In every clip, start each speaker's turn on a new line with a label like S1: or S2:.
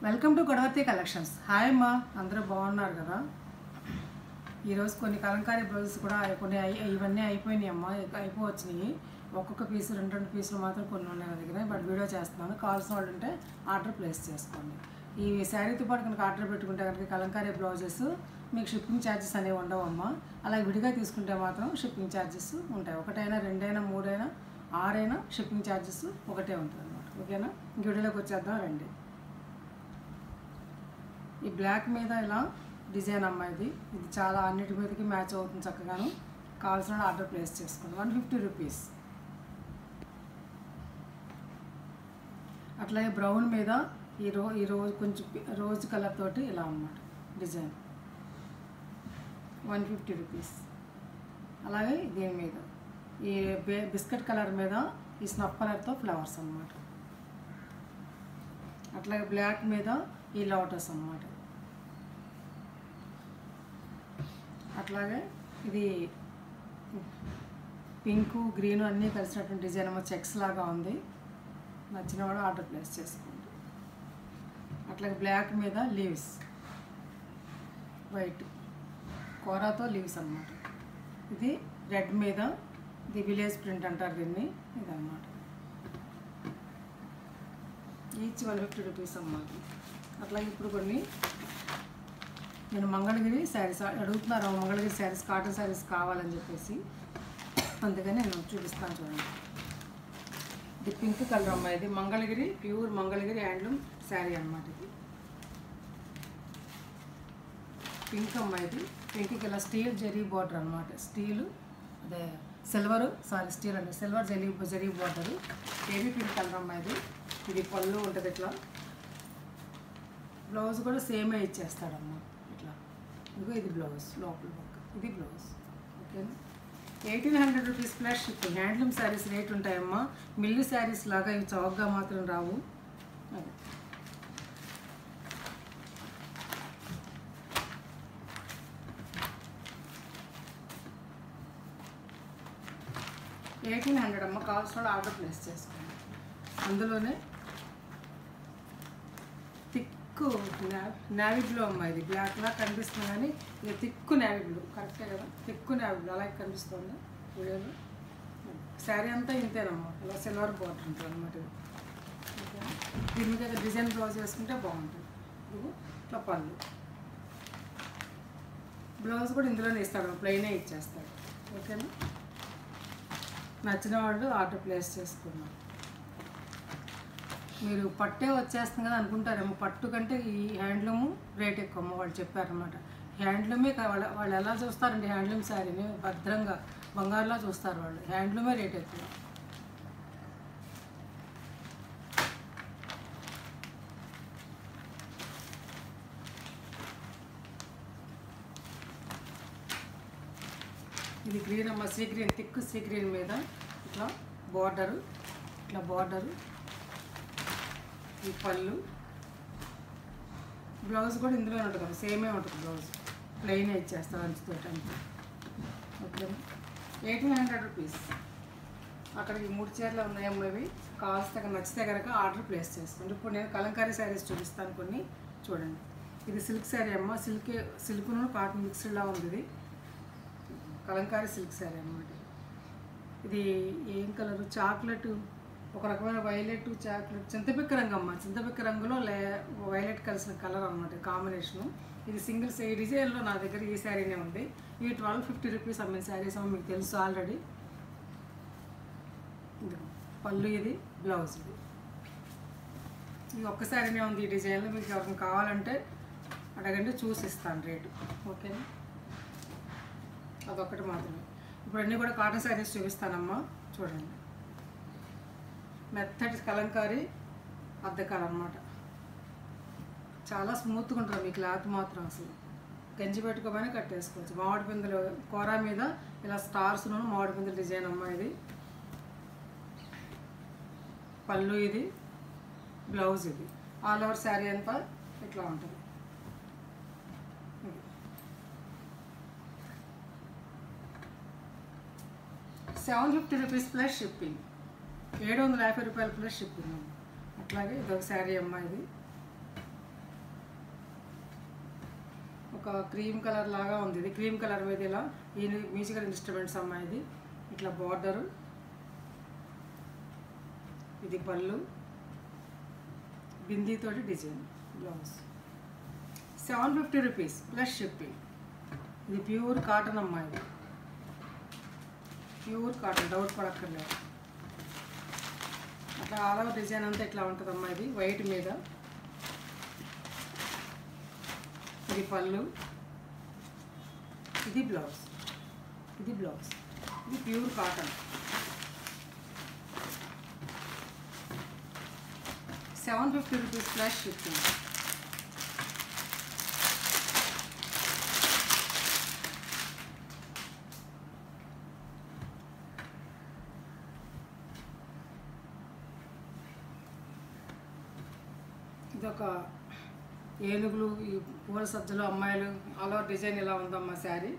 S1: Welcome to Godavarthi collections. Hi అమ్మా, అందరూ బాగున్నారు కదా? ఈరోజు కొన్ని కలంకారీ బ్లౌజెస్ కూడా కొన్ని ఇవన్నీ అయిపోయినాయి అమ్మా, అయిపోవచ్చినాయి. ఒక్కొక్క పీసు రెండు పీసులు మాత్రం కొన్ని ఉన్నాయి నా దగ్గర. బట్ వీడియో చేస్తున్నాను, కావాల్సిన వాళ్ళు ఉంటే ఆర్డర్ ప్లేస్ చేసుకోండి. ఈ శారీతో పాటు కనుక ఆర్డర్ పెట్టుకుంటే కనుక కలంకారీ బ్లౌజెస్ మీకు షిప్పింగ్ ఛార్జెస్ అనేవి ఉండవమ్మా. అలాగే విడిగా తీసుకుంటే మాత్రం షిప్పింగ్ ఛార్జెస్ ఉంటాయి. ఒకటైనా రెండైనా మూడైనా ఆరైనా షిప్పింగ్ ఛార్జెస్ ఒకటే ఉంటుంది అనమాట. ఓకేనా? ఇంక వీడియోలోకి వచ్చేద్దాం రండి. ఈ బ్లాక్ మీద ఇలా డిజైన్ అమ్మాయిది, ఇది చాలా అన్నిటి మీదకి మ్యాచ్ అవుతుంది చక్కగాను. కావాల్సిన ఆర్డర్ ప్లేస్ చేసుకోండి. 150 రూపీస్. అట్లాగే బ్రౌన్ మీద ఈ రోజు కొంచెం రోజ్ కలర్ తోటి ఇలా అన్నమాట డిజైన్, 150 రూపీస్. అలాగే దీని మీద ఈ బిస్కెట్ కలర్ మీద ఈ స్నఫ్ కలర్తో ఫ్లవర్స్ అన్నమాట. అట్లాగే బ్లాక్ మీద ఈ లోటస్ అన్నమాట. అట్లాగే ఇది పింకు గ్రీను అన్నీ కలిసినటువంటి డిజైన్ ఏమో చెక్స్ లాగా ఉంది. నచ్చిన వాడు ఆర్డర్ ప్లేస్ చేసుకోండి. అట్లాగే బ్లాక్ మీద లీవ్స్, వైట్ కోరాతో లీవ్స్ అన్నమాట. ఇది రెడ్ మీద ఇది విలేజ్ ప్రింట్ అంటారు దీన్ని, ఇదన్నమాట. ఈచ్ 150 రూపీస్ అన్నమాట. అట్లాగే ఇప్పుడు కొన్ని నేను మంగళగిరి శారీస్ అడుగుతున్నారు, మంగళగిరి శారీస్ కాటన్ శారీస్ కావాలని చెప్పేసి, అందుకని నేను చూపిస్తాను చూడండి. ఇది పింక్ కలర్ అమ్మాయి, ఇది మంగళగిరి ప్యూర్ మంగళగిరి హ్యాండ్లూమ్ శారీ అన్నమాట. ఇది పింక్ అమ్మాయిది, పింక్కి ఇలా స్టీల్ జరీ బార్డర్ అనమాట. స్టీలు అదే స్టీల్ అంటే silver zari border. Baby pink colour అమ్మాయిది. ఇది పళ్ళు ఉంటుంది ఇట్లా. బ్లౌజ్ కూడా సేమే ఇచ్చేస్తాడమ్మా ఇట్లా. ఇదిగో ఇది బ్లౌజ్, లోపల పక్క ఇది బ్లౌజ్. ఓకేనా? 1800 rupees plus shipping. Handloom saris rate ఉంటాయమ్మా, మిల్లు శారీస్ లాగా ఇవి చౌకగా మాత్రం రావు. అదే 1800 అమ్మ. కావాల్సిన ఆర్డర్ ప్లేస్ చేసుకోండి. అందులోనే తిక్కు నేవీ బ్లూ అమ్మ, ఇది బ్లాక్లా కనిపిస్తుంది కానీ ఇది తిక్కు నేవీ బ్లూ, కరెక్టే కదా? తిక్కు నేవీ బ్లూ అలాగే కనిపిస్తుంది వీడియోలో. శారీ అంతా ఇంతేనమ్మా, ఇలా సిల్వర్ బార్డర్ ఉంటుంది అనమాట. ఇది దీని మీద డిజైన్ బ్లౌజ్ వేసుకుంటే బాగుంటుంది. ఇది ఇట్లా పళ్ళు. బ్లౌజ్ కూడా ఇందులోనే ఇస్తాడు, ప్లెయినే ఇచ్చేస్తాడు. ఓకేనా? నచ్చిన వాళ్ళు ఆర్డర్ ప్లేస్ చేసుకున్నాం. మీరు పట్టే వచ్చేస్తుంది కదా అనుకుంటారేమో, పట్టు కంటే ఈ హ్యాండ్లూము రేట్ ఎక్కువ అమ్మ వాళ్ళు చెప్పారనమాట. హ్యాండ్లూమే వాళ్ళు ఎలా చూస్తారండి హ్యాండ్లూమ్ శారీని, భద్రంగా బంగారులా చూస్తారు వాళ్ళు. హ్యాండ్లూమే రేట్ ఎక్కువ. ఇది గ్రీన్ అమ్మ, sea green, thick sea green మీద ఇట్లా బార్డరు, ఇట్లా బార్డరు, ఈ పళ్ళు. బ్లౌజ్ కూడా ఇందులోనే ఉంటుంది, సేమే ఉంటుంది బ్లౌజ్, ప్లెయినే ఇచ్చేస్తారు అంచుతో అంతే. Okay, 1800 rupees. అక్కడ ఈ 3 చీరలు ఉన్నాయమ్మా, ఇవి కావాల్సిన నచ్చితే కనుక ఆర్డర్ ప్లేస్ చేసుకోండి. ఇప్పుడు నేను కలంకారీ శారీస్ చూపిస్తాను కొన్ని, చూడండి. ఇది సిల్క్ శారీ అమ్మ, సిల్క్ను కాటన్ మిక్స్డ్లా ఉంది. ఇది కలంకారీ సిల్క్ శారీ అన్నమాట. ఇది ఏం కలరు? చాక్లెట్, ఒక రకమైన వైలెట్ చాక్లెట్, చింతపిక్క రంగు అమ్మ. చింతపిక్క రంగులో వైలెట్ కలిసిన కలర్ అనమాట కాంబినేషను. ఇది సింగిల్స్. ఈ డిజైన్లో నా దగ్గర ఈ శారీనే ఉంది. ఇవి 1250 రూపీస్ అమ్మిన శారీస్ అమ్మ, మీకు తెలుసు ఆల్రెడీ. ఇది పళ్ళు, ఇది బ్లౌజ్. ఇది ఒక్క శారీనే ఉంది ఈ డిజైన్లో. మీకు ఎవరికి కావాలంటే అడగండి, చూసి ఇస్తాను రేటు. ఓకేనా? అదొక్కటి మాత్రమే. ఇప్పుడు అన్నీ కూడా కాటన్ శారీస్ చూపిస్తానమ్మా, చూడండి. మెత్తటి కలంకారీ అద్దకాలు అన్నమాట. చాలా స్మూత్గా ఉంటుంది మీ క్లాత్ మాత్రం, అసలు గంజి పెట్టుకోమని కట్టేసుకోవచ్చు. మామిడి పిందెలు కూర మీద ఇలా స్టార్స్ను మామిడి పిందెల డిజైన్ అమ్మ. ఇది పళ్ళు, ఇది బ్లౌజ్. ఇది ఆల్ ఓవర్ శారీ అంతా ఇట్లా ఉంటుంది. 750 రూపీస్ ప్లస్ షిప్పింగ్. 750 రూపాయలు ప్లస్ షిప్పింగ్. అట్లాగే ఇదొక శారీ అమ్మ, ఇది ఒక క్రీమ్ కలర్ లాగా ఉంది. ఇది క్రీమ్ కలర్ మీద ఇలా ఈ మ్యూజికల్ ఇన్స్ట్రుమెంట్స్ అమ్మ. ఇది ఇట్లా బార్డరు, ఇది పళ్ళు, బిందీతోటి design, blouse. 750 rupees plus shipping. ఇది ప్యూర్ కాటన్ అమ్మ. ఇది ప్యూర్ కాటన్, డౌట్ పడక్కర్లేదు. అట్లా ఆల్ ఓవర్ డిజైన్ అంతా ఇట్లా ఉంటుందమ్మా. ఇది వైట్ మీద, ఇది పళ్ళు, ఇది బ్లౌజ్, ఇది బ్లౌజ్. ఇది pure cotton. 750 rupees plus shipping. ఇదొక ఏనుగులు, ఈ పూల సజ్జలు, అమ్మాయిలు, ఆల్ ఓవర్ డిజైన్ ఇలా ఉందమ్మా శారీ.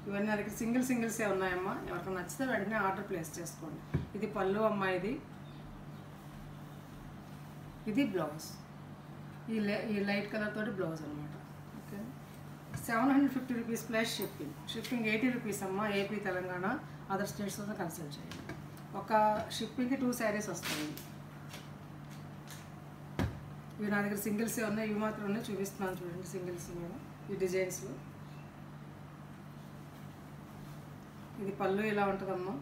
S1: ఇవన్నీ అలాగే సింగిల్సే ఉన్నాయమ్మా. ఎవరికి నచ్చితే వెంటనే ఆర్డర్ ప్లేస్ చేసుకోండి. ఇది పళ్ళు అమ్మా. ఇది బ్లౌజ్. ఈ లైట్ కలర్ తోటి బ్లౌజ్ అనమాట. Okay. 750 rupees plus shipping. Shipping 80 rupees అమ్మా. ఏపీ, తెలంగాణ, అదర్ స్టేట్స్తో కన్సల్ట్ చేయండి. ఒక షిప్పింగ్కి 2 శారీస్ వస్తాయి. ఇవి నా దగ్గర సింగిల్సే ఉన్నాయి. ఇవి మాత్రం ఉన్నాయి, చూపిస్తున్నాను చూడండి. సింగిల్స్ మీద ఈ డిజైన్స్లో. ఇది పళ్ళు ఇలా ఉంటుందమ్మా.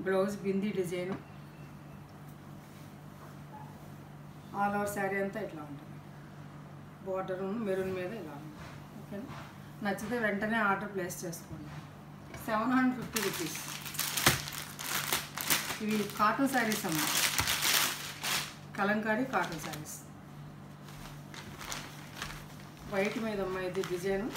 S1: Blouse bindi design. All over sari అంతా ఇట్లా ఉంటుంది. బార్డర్ మెరూన్ మీద ఇలా ఉంటుంది. ఓకేనా. నచ్చితే వెంటనే ఆర్డర్ ప్లేస్ చేసుకోండి. 750 రూపీస్. ఇవి కాటన్ శారీస్ అమ్మా. కలంకారీ కాటన్ శారీస్. వైట్ మీద అమ్మా. ఇది డిజైను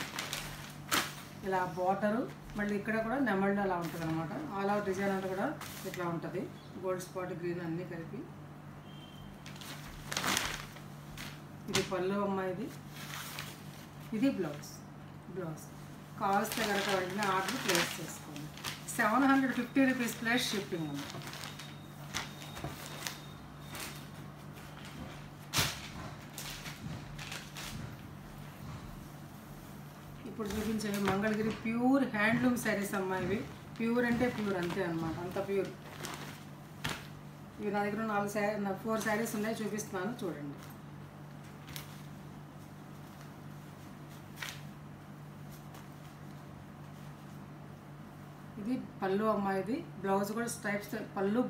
S1: ఇలా బార్డరు, మళ్ళీ ఇక్కడ కూడా నెమళ్ళు అలా ఉంటుంది అనమాట. ఆల్ ఓవర్ డిజైన్ అంతా కూడా ఇట్లా ఉంటుంది. గోల్డ్ స్పాట్, గ్రీన్ అన్నీ కలిపి. ఇది పళ్ళు అమ్మా. ఇది బ్లౌజ్. కావాల్సిన కనుక వెంటనే ఆర్డర్ ప్లేస్ చేసుకోండి. 750 రూపీస్ ప్లస్ షిప్పింగ్ అమ్మా. ఇప్పుడు చూపించేవి మంగళగిరి ప్యూర్ హ్యాండ్లూమ్ శారీస్ అమ్మా. ఇవి ప్యూర్ అంటే ప్యూర్ అంతే అనమాట, అంత ప్యూర్. ఇవి నా దగ్గర 4 శారీస్ ఉన్నాయి, చూపిస్తున్నాను చూడండి. ఇది పళ్ళు అమ్మా. ఇది బ్లౌజ్ కూడా స్ట్రైప్స్, పళ్ళు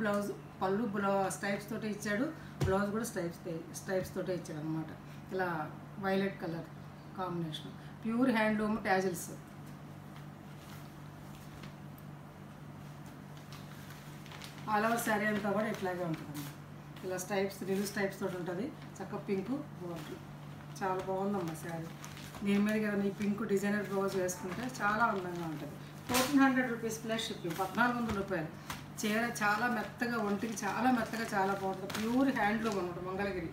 S1: స్ట్రైప్స్ తోటే ఇచ్చాడు. బ్లౌజ్ కూడా స్ట్రైప్స్ తోటే ఇచ్చాడు అనమాట. ఇలా violet colour combination. Pure handloom tassels. All over sari అంతా కూడా ఇట్లాగే ఉంటుంది. ఇలా నిలువు స్ట్రైప్స్ తోటి ఉంటుంది. చక్కగా పింక్ బోర్డర్. చాలా బాగుందమ్మా శారీ. దీని మీద కదా ఈ పింక్ డిజైనర్ బ్లౌజ్ వేసుకుంటే చాలా అందంగా ఉంటుంది. 1400 రూపీస్ ప్లస్ షిప్పింగ్. 1400 రూపాయలు. చీర చాలా మెత్తగా, ఒంటికి చాలా మెత్తగా, చాలా బాగుంటుంది. ప్యూర్ హ్యాండ్లూమ్ అనమాట. మంగళగిరి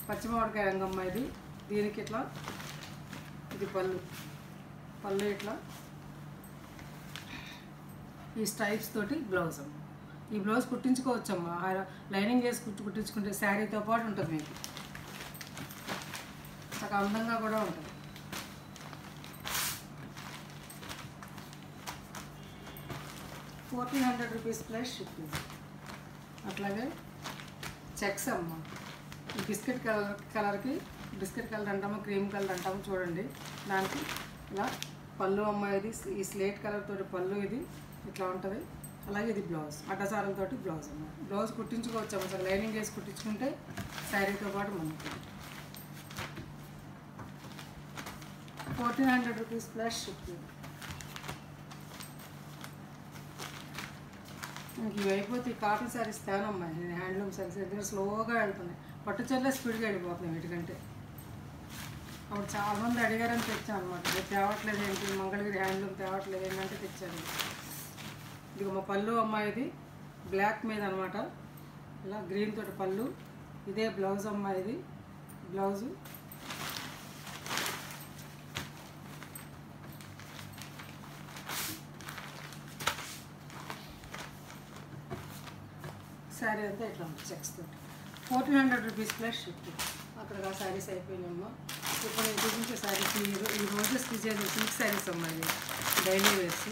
S1: పచ్చిమామిడికాయ రంగమ్మ. దీనికి ఇట్లా, ఇది పళ్ళు ఇట్లా ఈ స్ట్రైప్స్ తోటి బ్లౌజ్ అమ్మ. ఈ బ్లౌజ్ కుట్టించుకోవచ్చమ్మా. లైనింగ్ వేసి కుట్టించుకుంటే శారీతో పాటు ఉంటుంది. మీకు చాలా అందంగా కూడా ఉంటుంది. 1400 రూపీస్ ప్లస్ షిప్పింగ్. అట్లాగే చెక్స్ అమ్మ. బిస్కెట్ కలర్కి బిస్కెట్ కలర్ అంటాము, క్రీమ్ కలర్ అంటాము చూడండి. దానికి ఇలా పళ్ళు అమ్మ. ఈ స్లేట్ కలర్ తోటి పళ్ళు ఇది ఇట్లా ఉంటుంది. అలాగే ఇది బ్లౌజ్, అడ్డసారలతోటి బ్లౌజ్ అమ్మ. బ్లౌజ్ కుట్టించుకోవచ్చు అమ్మ. అసలు లైనింగ్ వేసి కుట్టించుకుంటే శారీతో పాటు మనకి 1400 రూపీస్ ప్లస్ షిప్పింగ్. నాకు ఇవి అయిపోతే కాటన్ శారీస్ తేనమ్మా. నేను హ్యాండ్లూమ్ శారీస్ దగ్గర స్లోగా వెళ్తున్నాయి. పట్టు చల్లే స్పీడ్గా వెళ్ళిపోతున్నాయి వీటికంటే. అప్పుడు చాలామంది అడిగారని తెచ్చాను అనమాట. ఇది తేవట్లేదు ఏంటి, మంగళగిరి హ్యాండ్లూమ్ తేవట్లేదు ఏంటంటే తెచ్చాను. ఇది మా పళ్ళు అమ్మ. ఇది బ్లాక్ మీద అనమాట. ఇలా గ్రీన్ తోటి పళ్ళు. ఇదే బ్లౌజ్ అమ్మ. ఇది బ్లౌజు. శారీ అంతా ఇట్లా ఉంది చెక్స్ తోటి. 1400 రూపీస్ ప్లస్ షిప్పింగ్. అక్కడ ఆ శారీస్ అయిపోయినాయమ్మా. ఇప్పుడు నేను చూపించే శారీస్ ఈ రోజెస్ డిజైన్ సిల్క్ శారీస్ అమ్మా. ఇవి డైలీ వేర్స్.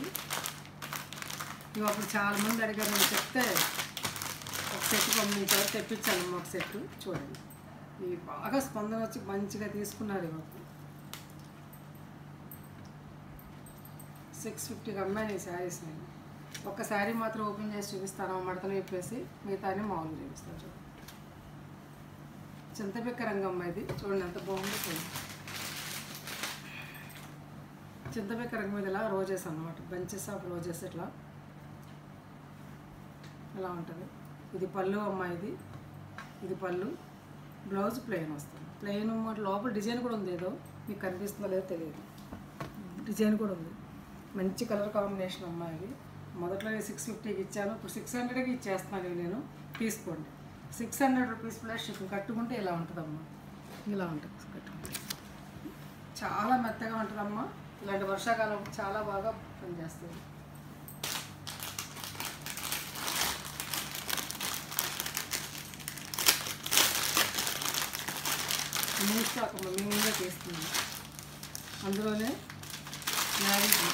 S1: ఇవి అప్పుడు చాలామంది అడిగారు, నేను చెప్తే ఒక సెట్ పంపించారు, తెప్పించానమ్మా ఒక సెట్. చూడండి, ఇవి బాగా స్పందన వచ్చి మంచిగా తీసుకున్నారు. ఇవ్వకు 650కి అమ్మాయి ఈ శారీస్. నేను ఒక శారీ మాత్రం ఓపెన్ చేసి చూపిస్తాను, మడతలు చెప్పేసి మిగతాని మామూలుగా చూపిస్తాను. చూడండి, చింతపిక్క రంగమ్మ ఇది. చూడండి ఎంత బాగుందో. చూడండి, చింతపిక్క రంగు మీద ఇలా రోజెస్ అన్నమాట, బంచెస్ ఆఫ్ రోజెస్ ఇట్లా ఇలా ఉంటుంది. ఇది పళ్ళు అమ్మ. ఇది పళ్ళు. బ్లౌజ్ ప్లెయిన్ వస్తుంది. ప్లెయిన్ లోపల డిజైన్ కూడా ఉంది. ఏదో మీకు కనిపిస్తుందో లేదో తెలియదు, డిజైన్ కూడా ఉంది. మంచి కలర్ కాంబినేషన్ అమ్మ. ఇది మొదట్లో 650కి ఇచ్చాను, ఇప్పుడు 600కి ఇచ్చేస్తున్నాను. ఇవి నేను తీసుకోండి. 600 రూపీస్ ప్లస్ షిప్పింగ్. కట్టుకుంటే ఇలా ఉంటుందమ్మా. ఇలా ఉంటుంది కట్టుకుంటే. చాలా మెత్తగా ఉంటుందమ్మా. ఇలాంటి వర్షాకాలం చాలా బాగా పనిచేస్తుంది. న్యూ స్టాక్ అమ్మ, మేముగా చేస్తున్నాము. అందులోనే నావీ బ్లూ.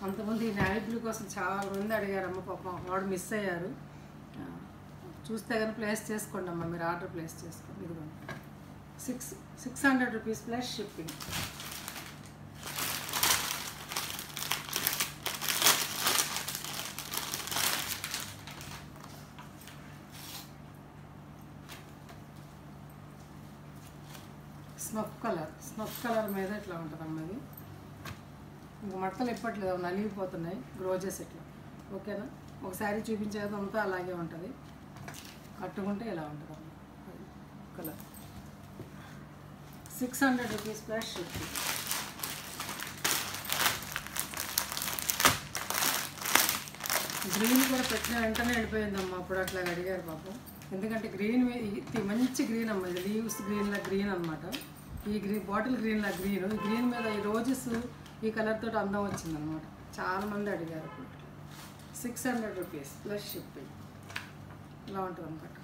S1: అంతమంది ఈ నావీ బ్లూ కోసం చాలా మంది అడిగారమ్మ. పాపం వాడు మిస్ అయ్యారు. చూస్తే కానీ ప్లేస్ చేసుకోండి అమ్మ, మీరు ఆర్డర్ ప్లేస్ చేసుకోండి. ఇదిగోండి 600 rupees plus shipping. Snuff colour మీద ఇట్లా ఉంటుంది అమ్మ. ఇది ఇంక మడతలు ఎప్పట్లేదు, నలిగిపోతున్నాయి గ్రోజెస్ ఇట్లా. ఓకేనా, ఒక శారీ చూపించేది అంతా అలాగే ఉంటుంది. కట్టుకుంటే ఇలా ఉంటుంది అమ్మ. Colour 600 rupees plus shipping. Green కూడా పెట్టిన వెంటనే వెళ్ళిపోయిందమ్మా. అప్పుడు అట్లా అడిగారు పాపం. ఎందుకంటే గ్రీన్ మంచి గ్రీన్ అమ్మ. ఇది లీవ్స్ గ్రీన్లా గ్రీన్ అనమాట. ఈ బాటిల్ గ్రీన్లా గ్రీన్. ఈ గ్రీన్ మీద ఈ రోజెస్ ఈ కలర్ తోటి అందం వచ్చిందనమాట. చాలామంది అడిగారు. అప్పుడు 600 రూపీస్ ప్లస్ షిప్పింగ్. ఇలా ఉంటుంది అనమాట.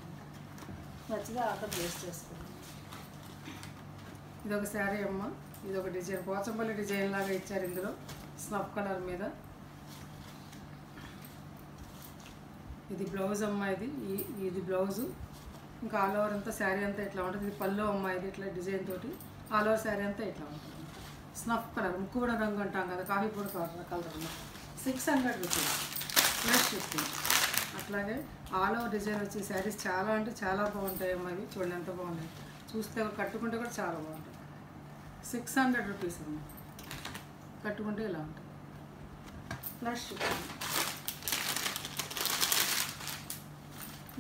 S1: నచ్చితే ఆర్డర్ ప్లేస్ చేసుకోండి. ఇది ఒక శారీ అమ్మ. ఇది ఒక డిజైన్, పోచంపల్లి డిజైన్ లాగా ఇచ్చారు ఇందులో స్నఫ్ కలర్ మీద. ఇది బ్లౌజ్ అమ్మ. ఇది బ్లౌజు. ఇంకా ఆల్ ఓవర్ అంతా శారీ అంతా ఇట్లా ఉంటుంది. ఇది పళ్ళు అమ్మ. ఇది ఇట్లా డిజైన్ తోటి ఆల్ ఓవర్ శారీ అంతా ఇట్లా ఉంటుంది. స్నఫ్ కలర్, ముక్కు కూడా రంగు అంటాం కదా, కాఫీ పొడి కలర్. 600 rupees plus shipping. అట్లాగే ఆల్ ఓవర్ డిజైన్ వచ్చే శారీస్ చాలా అంటే చాలా బాగుంటాయి అమ్మ. ఇవి చూడండి ఎంత బాగున్నాయి. చూస్తే కట్టుకుంటే కూడా చాలా బాగుంటుంది. 600 రూపీస్ అమ్మ. కట్టుకుంటే ఇలా ఉంటుంది ప్లస్ షిప్పింగ్.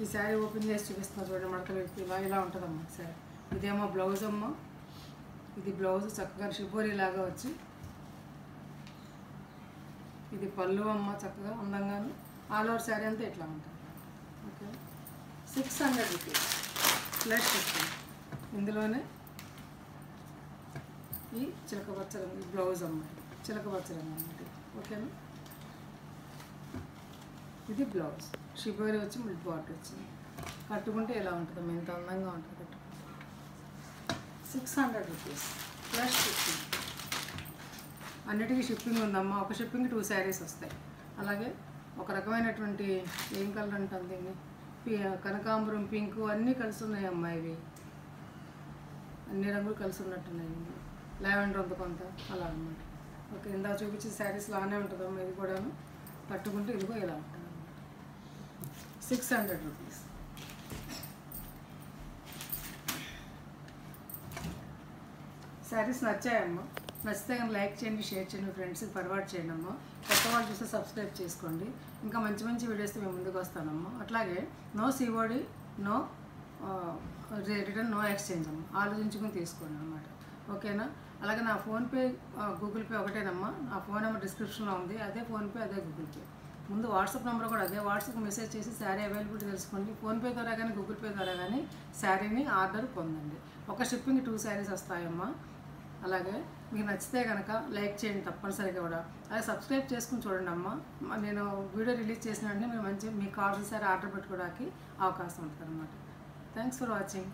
S1: ఈ శారీ ఓపెన్ చేసి చూపిస్తున్నా చూడండి, మడతలు ఇలా ఉంటుందమ్మా శారీ. ఇదేమో బ్లౌజ్ అమ్మ. ఇది బ్లౌజ్ చక్కగా షిబోరీ లాగా వచ్చి. ఇది పళ్ళు అమ్మ, చక్కగా అందంగాను. ఆల్ ఓవర్ శారీ అంతా ఇట్లా ఉంటుంది. Okay, 600 rupees plus shipping. ఇందులోనే ఈ చిలకపచ్చ రంగు బ్లౌజ్ అమ్మ. చిలకపచ్చ రంగు అన్నమాట. ఓకేనా, ఇది బ్లౌజ్. షిబోరీ వచ్చి మిడ్ బార్డర్ వచ్చింది. కట్టుకుంటే ఎలా ఉంటుందమ్మా, ఎంత అందంగా ఉంటుంది కట్టుకుంటే. 600 రూపీస్ ప్లస్ షిప్పింగ్. అన్నిటికీ షిప్పింగ్ ఉందమ్మా. ఒక షిప్పింగ్ 2 శారీస్ వస్తాయి. అలాగే ఒక రకమైనటువంటి ఏం కలర్ అంటుంది దీన్ని, కనకాంబరం, పింక్ అన్నీ కలిసి ఉన్నాయి అమ్మా. ఇవి అన్ని రంగులు కలిసి ఉన్నట్టున్నాయి. లావెండర్ అంత కొంత అలా అన్నమాట. ఓకే, ఇందా చూపించే శారీస్ లానే ఉంటుందమ్మా. ఇది కూడాను కట్టుకుంటే ఇదిగో ఇలా ఉంటుంది. 600 రూపీస్. శారీస్ నచ్చాయమ్మా. నచ్చితే కానీ లైక్ చేయండి, షేర్ చేయండి, ఫ్రెండ్స్కి ఫార్వర్డ్ చేయండి అమ్మా. కొత్త వాళ్ళు చూస్తే సబ్స్క్రైబ్ చేసుకోండి. ఇంకా మంచి మంచి వీడియోస్తో మేము ముందుకు వస్తానమ్మా. అట్లాగే no COD, no return, no exchange అమ్మా. ఆలోచించుకుని తీసుకోండి అనమాట. ఓకేనా. అలాగే నా ఫోన్పే, గూగుల్ పే ఒకటేనమ్మా. నా ఫోన్ నెంబర్ డిస్క్రిప్షన్లో ఉంది. అదే ఫోన్పే, అదే గూగుల్ పే. ముందు వాట్సాప్ నెంబర్ కూడా అదే. వాట్సాప్ మెసేజ్ చేసి శారీ అవైలబిలిటీ తెలుసుకోండి. ఫోన్పే ద్వారా కానీ గూగుల్ పే ద్వారా కానీ శారీని ఆర్డర్ పొందండి. ఒక షిప్పింగ్ 2 శారీస్ వస్తాయమ్మా. అలాగే మీకు నచ్చితే కనుక లైక్ చేయండి తప్పనిసరిగా కూడా. అలాగే సబ్స్క్రైబ్ చేసుకుని చూడండి అమ్మా. నేను వీడియో రిలీజ్ చేసిన వెంటనే మీరు మీకు కావాల్సిన సారీ ఆర్డర్ పెట్టుకోవడానికి అవకాశం ఉంటుంది అనమాట. Thanks for watching.